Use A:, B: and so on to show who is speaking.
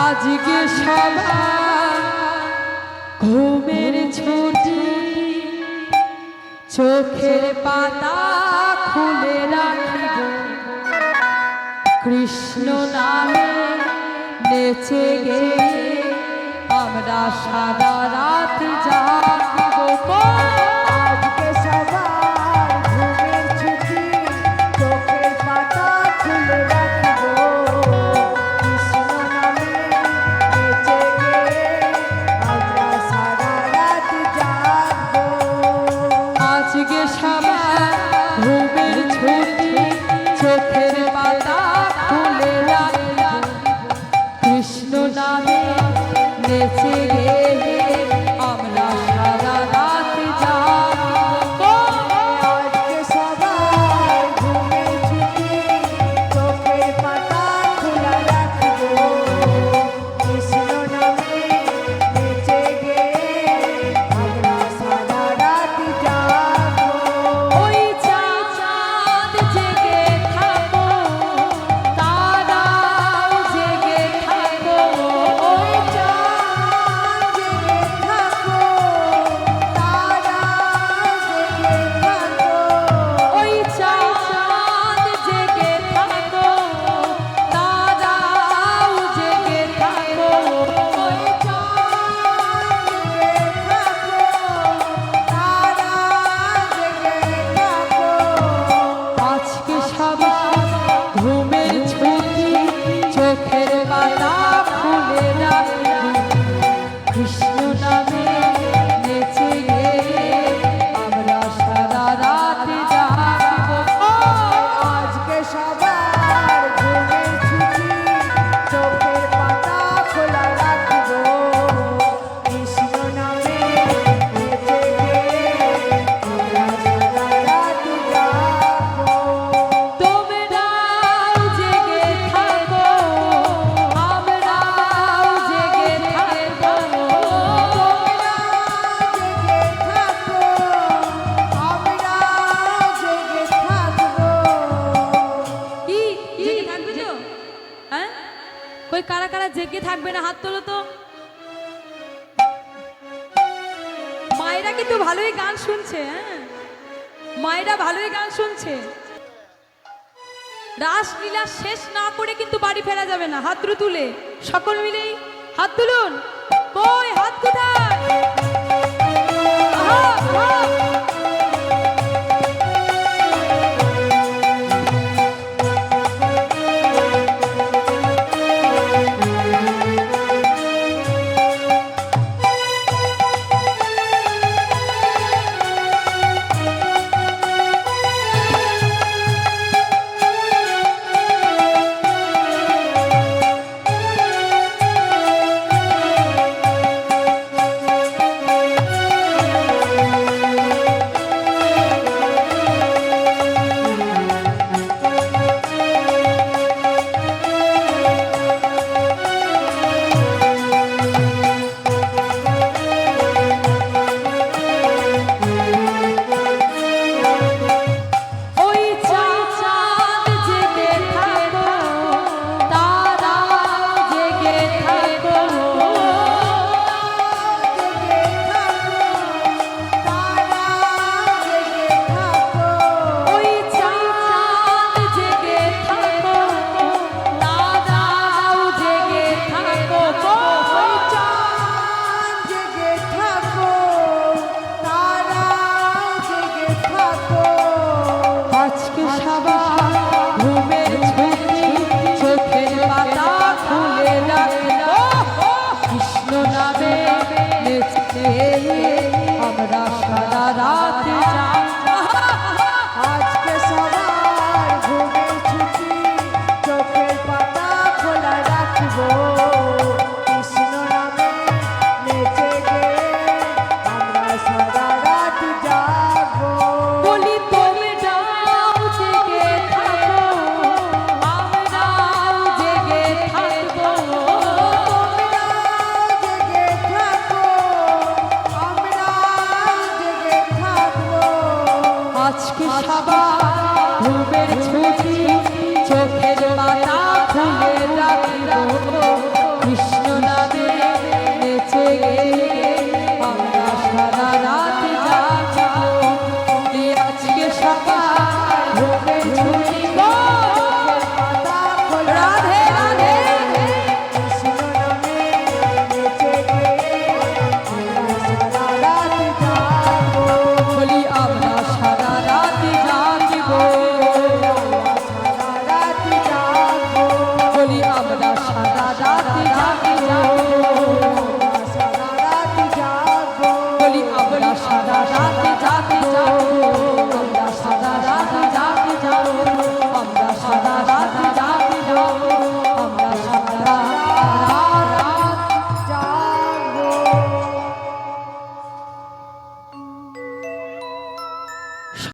A: আজকে সবার ঘুমের ছুটি, চোখের পাতা খুলে রাখিব, কৃষ্ণ নামে নেচে গেয়ে আমরা সারা রাত জাগব।
B: আজকে সবার ঘুমের ছুটি, চোখের পাতা খুলে রাখব, কৃষ্ণ নামে নেচে গেয়ে আমরা সারা রাত জাগব।
A: আজকে সবার ঘুমের ছুটি, চোখের পাতা খুলে রাখিব, কৃষ্ণ নামে নেচে গেয়ে আমরা সারা রাত জাগব।
B: আজকে সবার ঘুমের ছুটি, চোখের পাতা খোলা রাখব, কৃষ্ণ নামে নেচে গেয়ে আমরা সারা রাত জাগব।
A: ওই চাঁদ জেগে থাকো, তারাও জেগে থাকো,
B: ওই চাঁদ জেগে থাকো, তারা জেগে থাকো,
A: ওই চাঁদ জেগে থাকো, তারাও জেগে থাকো,
B: ওই চাঁদ জেগে থাকো, তারা জেগে থাকো।
A: আজকে সবার ঘুমের ছুটি, চোখের পাতা খুলে রাখবো, কৃষ্ণ নামে নেচে গেয়ে আমরা সারা রাত জাগবো।
B: আজকে সবার ঘুমের ছুটি, চোখের পাতা খোলা রাখব, কৃষ্ণ নামে নেচে গেয়ে আমরা সারা রাত জাগব।
A: তোমরাও জেগে থাকো, আমরাও জেগে থাকবো,
B: তোমরা জেগে থাকো, আমরা জেগে থাকবো।
A: কি জেগে থাকবে তো? হ্যাঁ, কই কারা কারা জেগে থাকবে না হাত তোলো তো। মায়েরা কিন্তু ভালোই গান শুনছে, হ্যাঁ মায়েরা ভালোই গান শুনছে। রাসলীলা শেষ না করে কিন্তু বাড়ি ফেরা যাবে না। হাত তুলে সকল মিলেই হাত তুলুন। কই হাত কোথায়? আহা, আহা। ওই চাঁদ জেগে থাকো, তারাও জেগে থাকো,
B: জেগে থাকো, তারা জেগে থাকো,
A: ওই চাঁদ জেগে থাকো, তারাও জেগে থাকো,
B: ওই চাঁদ জেগে থাকো, তারা জেগে থাকো।
A: আজকে সবার ঘুমের ছুটি, চোখের পাতা খুলে রাখবো, কৃষ্ণ নামে নেচে আমরা সারা রাত জাগবো।
B: আজকে সবার ঘুমের ছুটি, চোখের পাতা খোলা রাখব, কৃষ্ণ নামে নেচে গেয়ে আমরা সারা রাত জাগব।
A: বলি তোমরাও জেগে থাকো, আমরাও জেগে থাকবো,
B: তোমরা জেগে থাকো, আমরা জেগে থাকবো।
A: আজকে সবার ঘুমের ছুটি, চোখের পাতা খুলে রাখবো,
B: কৃষ্ণ